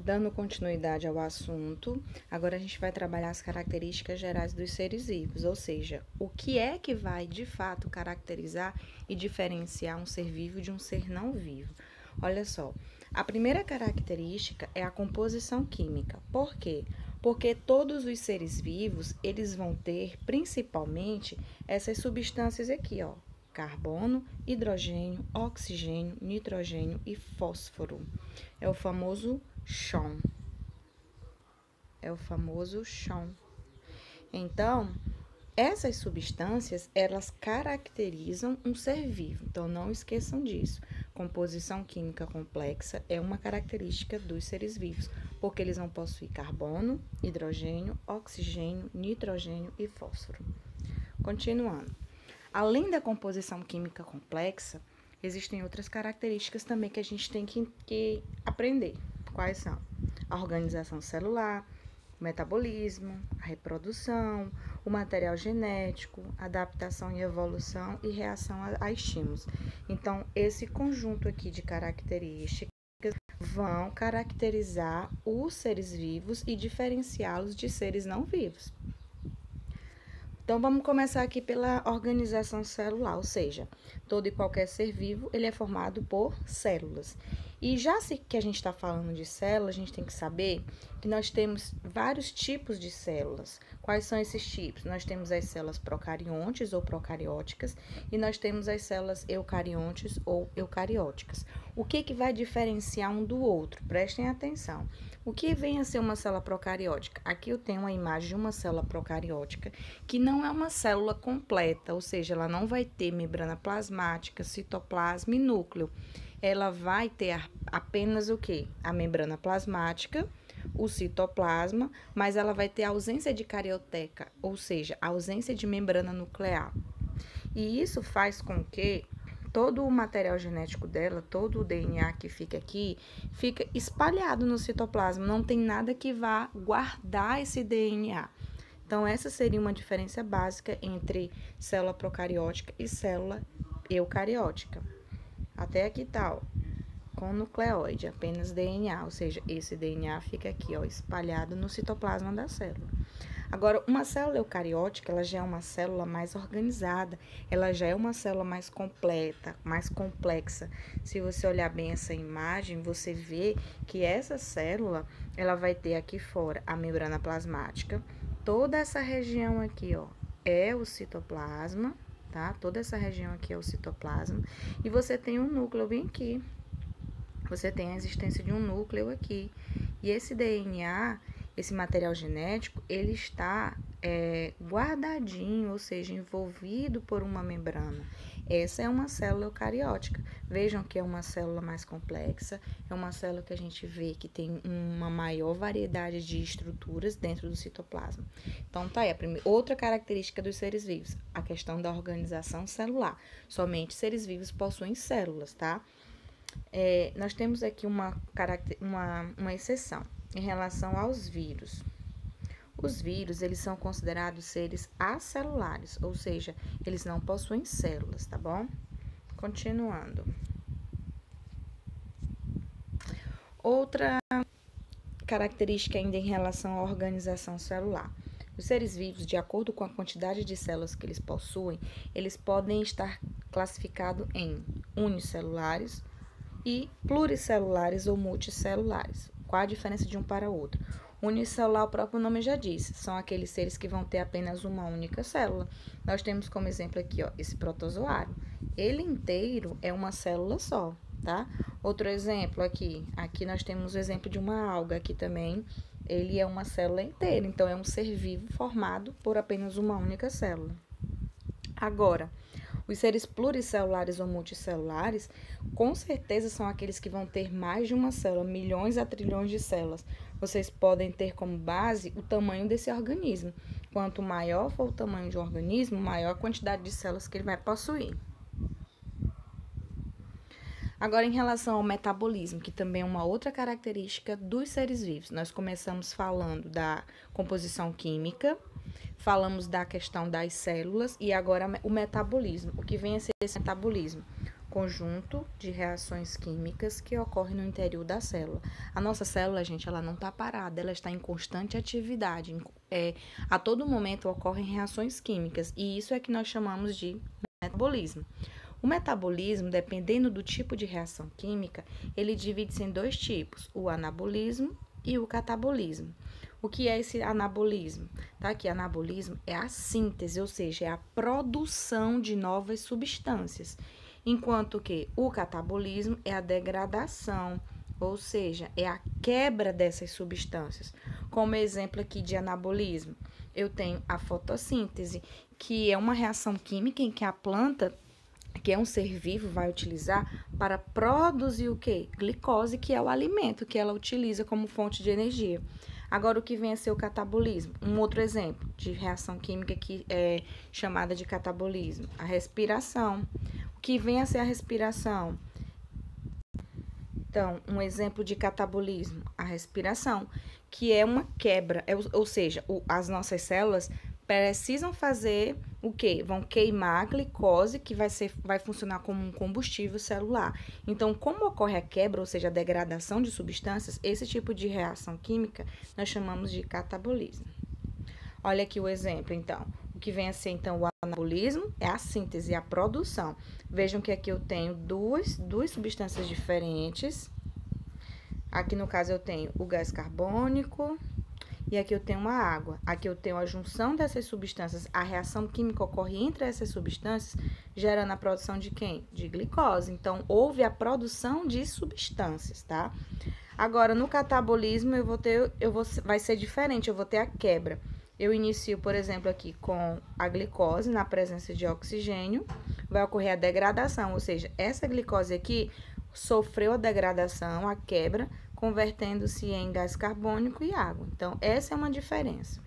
Dando continuidade ao assunto, agora a gente vai trabalhar as características gerais dos seres vivos, ou seja, o que é que vai de fato caracterizar e diferenciar um ser vivo de um ser não vivo. Olha só, a primeira característica é a composição química. Por quê? Porque todos os seres vivos, eles vão ter principalmente essas substâncias aqui, ó, carbono, hidrogênio, oxigênio, nitrogênio e fósforo. É o famoso chão. Então, essas substâncias, elas caracterizam um ser vivo. Então, não esqueçam disso. Composição química complexa é uma característica dos seres vivos, porque eles vão possuir carbono, hidrogênio, oxigênio, nitrogênio e fósforo. Continuando. Além da composição química complexa, existem outras características também que a gente tem que aprender. Quais são? A organização celular, o metabolismo, a reprodução, o material genético, adaptação e evolução e reação a estímulos. Então, esse conjunto aqui de características vão caracterizar os seres vivos e diferenciá-los de seres não vivos. Então, vamos começar aqui pela organização celular, ou seja, todo e qualquer ser vivo, ele é formado por células. E já que a gente está falando de células, a gente tem que saber que nós temos vários tipos de células. Quais são esses tipos? Nós temos as células procariontes ou procarióticas e nós temos as células eucariontes ou eucarióticas. O que vai diferenciar um do outro? Prestem atenção. O que vem a ser uma célula procariótica? Aqui eu tenho uma imagem de uma célula procariótica que não é uma célula completa, ou seja, ela não vai ter membrana plasmática, citoplasma e núcleo. Ela vai ter apenas o quê? A membrana plasmática, o citoplasma, mas ela vai ter ausência de carioteca, ou seja, ausência de membrana nuclear. E isso faz com que todo o material genético dela, todo o DNA que fica aqui, fica espalhado no citoplasma, não tem nada que vá guardar esse DNA. Então, essa seria uma diferença básica entre célula procariótica e célula eucariótica. Até aqui tá, ó, com nucleóide, apenas DNA, ou seja, esse DNA fica aqui, ó, espalhado no citoplasma da célula. Agora, uma célula eucariótica, ela já é uma célula mais organizada, ela já é uma célula mais completa, mais complexa. Se você olhar bem essa imagem, você vê que essa célula, ela vai ter aqui fora a membrana plasmática, toda essa região aqui, ó, é o citoplasma, tá? Toda essa região aqui é o citoplasma, e você tem um núcleo bem aqui. Você tem a existência de um núcleo aqui. E esse DNA, esse material genético, ele está guardadinho, ou seja, envolvido por uma membrana. Essa é uma célula eucariótica. Vejam que é uma célula mais complexa, é uma célula que a gente vê que tem uma maior variedade de estruturas dentro do citoplasma. Então, tá aí a outra característica dos seres vivos, a questão da organização celular. Somente seres vivos possuem células, tá? Nós temos aqui uma exceção em relação aos vírus. Os vírus, eles são considerados seres acelulares, ou seja, eles não possuem células, tá bom? Continuando. Outra característica ainda em relação à organização celular. Os seres vivos, de acordo com a quantidade de células que eles possuem, eles podem estar classificados em unicelulares e pluricelulares ou multicelulares. Qual a diferença de um para o outro? Unicelular, o próprio nome já diz, são aqueles seres que vão ter apenas uma única célula. Nós temos como exemplo aqui, ó, esse protozoário. Ele inteiro é uma célula só, tá? Outro exemplo aqui nós temos o exemplo de uma alga, aqui também, ele é uma célula inteira, então é um ser vivo formado por apenas uma única célula. Agora, os seres pluricelulares ou multicelulares, com certeza são aqueles que vão ter mais de uma célula, milhões a trilhões de células. Vocês podem ter como base o tamanho desse organismo. Quanto maior for o tamanho de um organismo, maior a quantidade de células que ele vai possuir. Agora, em relação ao metabolismo, que também é uma outra característica dos seres vivos. Nós começamos falando da composição química, falamos da questão das células e agora o metabolismo. O que vem a ser esse metabolismo? conjunto de reações químicas que ocorrem no interior da célula. A nossa célula, gente, ela não está parada, ela está em constante atividade. A todo momento ocorrem reações químicas, e isso é que nós chamamos de metabolismo. O metabolismo, dependendo do tipo de reação química, ele divide-se em dois tipos, o anabolismo e o catabolismo. O que é esse anabolismo? Tá aqui, anabolismo é a síntese, ou seja, é a produção de novas substâncias, enquanto que o catabolismo é a degradação, ou seja, é a quebra dessas substâncias. Como exemplo aqui de anabolismo, eu tenho a fotossíntese, que é uma reação química em que a planta, que é um ser vivo, vai utilizar para produzir o quê? Glicose, que é o alimento que ela utiliza como fonte de energia. Agora, o que vem a ser o catabolismo? Um outro exemplo de reação química que é chamada de catabolismo, a respiração. O que vem a ser a respiração? Então, um exemplo de catabolismo, a respiração, que é uma quebra, ou seja, as nossas células precisam fazer o quê? Vão queimar a glicose, que vai funcionar como um combustível celular. Então, como ocorre a quebra, ou seja, a degradação de substâncias, esse tipo de reação química nós chamamos de catabolismo. Olha aqui o exemplo, então. O que vem a ser, então, o anabolismo é a síntese, a produção. Vejam que aqui eu tenho duas substâncias diferentes. Aqui, no caso, eu tenho o gás carbônico e aqui eu tenho uma água. Aqui eu tenho a junção dessas substâncias, a reação química ocorre entre essas substâncias, gerando a produção de quem? De glicose. Então, houve a produção de substâncias, tá? Agora, no catabolismo, vai ser diferente, eu vou ter a quebra. Eu inicio, por exemplo, aqui com a glicose na presença de oxigênio, vai ocorrer a degradação, ou seja, essa glicose aqui sofreu a degradação, a quebra, convertendo-se em gás carbônico e água. Então, essa é uma diferença.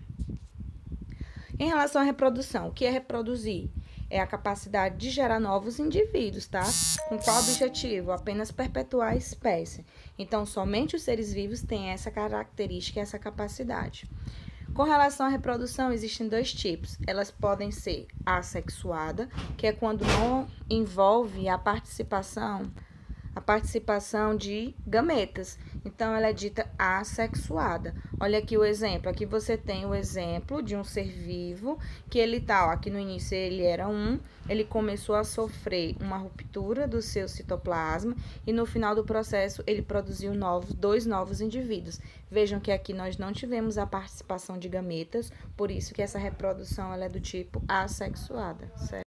Em relação à reprodução, o que é reproduzir? É a capacidade de gerar novos indivíduos, tá? Com qual objetivo? Apenas perpetuar a espécie. Então, somente os seres vivos têm essa característica, essa capacidade. Com relação à reprodução, existem dois tipos. Elas podem ser assexuada, que é quando não envolve a participação de gametas. Então, ela é dita assexuada. Olha aqui o exemplo. Aqui você tem o exemplo de um ser vivo que ele tá, ó, aqui no início ele era ele começou a sofrer uma ruptura do seu citoplasma e no final do processo ele produziu dois novos indivíduos. Vejam que aqui nós não tivemos a participação de gametas, por isso que essa reprodução ela é do tipo assexuada, certo?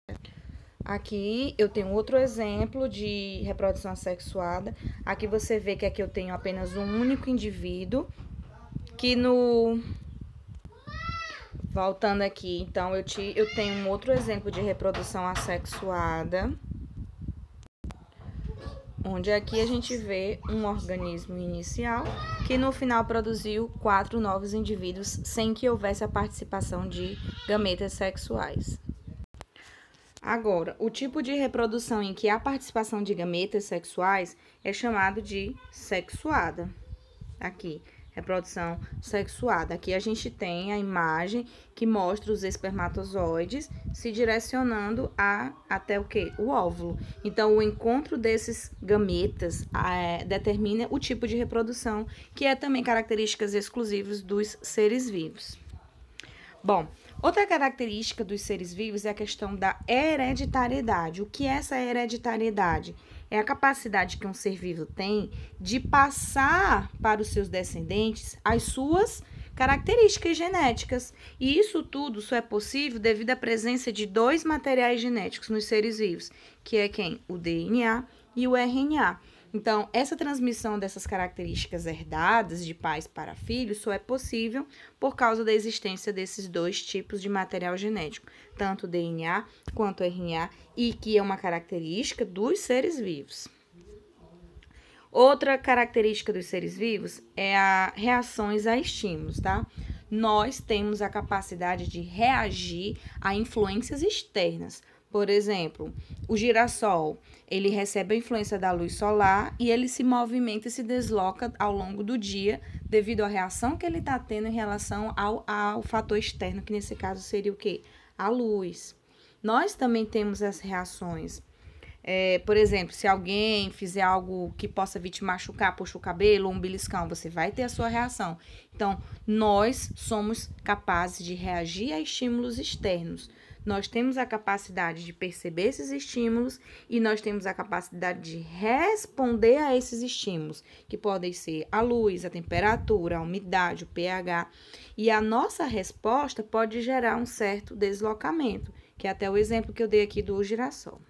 Aqui eu tenho outro exemplo de reprodução assexuada. Aqui você vê que aqui eu tenho apenas um único indivíduo, Voltando aqui, então, eu tenho um outro exemplo de reprodução assexuada, onde aqui a gente vê um organismo inicial que no final produziu 4 novos indivíduos sem que houvesse a participação de gametas sexuais. Agora, o tipo de reprodução em que há participação de gametas sexuais é chamado de sexuada. Aqui, reprodução sexuada. Aqui a gente tem a imagem que mostra os espermatozoides se direcionando até o quê? O óvulo. Então, o encontro desses gametas determina o tipo de reprodução, que é também características exclusivas dos seres vivos. Bom, outra característica dos seres vivos é a questão da hereditariedade. O que é essa hereditariedade? É a capacidade que um ser vivo tem de passar para os seus descendentes as suas características genéticas. E isso tudo só é possível devido à presença de 2 materiais genéticos nos seres vivos, que é quem? O DNA e o RNA. Então, essa transmissão dessas características herdadas de pais para filhos só é possível por causa da existência desses 2 tipos de material genético, tanto o DNA quanto o RNA, e que é uma característica dos seres vivos. Outra característica dos seres vivos é a reações a estímulos, tá? Nós temos a capacidade de reagir a influências externas. Por exemplo, o girassol, ele recebe a influência da luz solar e ele se movimenta e se desloca ao longo do dia devido à reação que ele está tendo em relação ao fator externo, que nesse caso seria o quê? A luz. Nós também temos as reações Por exemplo, se alguém fizer algo que possa vir te machucar, puxa o cabelo ou um beliscão, você vai ter a sua reação. Então, nós somos capazes de reagir a estímulos externos. Nós temos a capacidade de perceber esses estímulos e nós temos a capacidade de responder a esses estímulos, que podem ser a luz, a temperatura, a umidade, o pH. E a nossa resposta pode gerar um certo deslocamento, que é até o exemplo que eu dei aqui do girassol.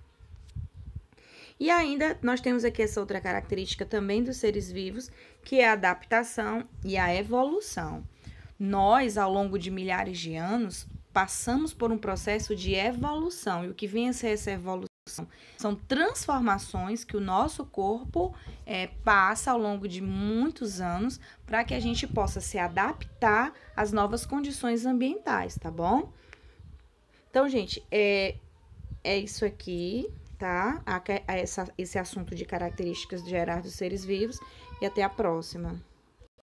E ainda nós temos aqui essa outra característica também dos seres vivos, que é a adaptação e a evolução. Nós, ao longo de milhares de anos, passamos por um processo de evolução. E o que vem a ser essa evolução? São transformações que o nosso corpo passa ao longo de muitos anos para que a gente possa se adaptar às novas condições ambientais, tá bom? Então, gente, é isso aqui, tá? Esse assunto de características gerais dos seres vivos e até a próxima.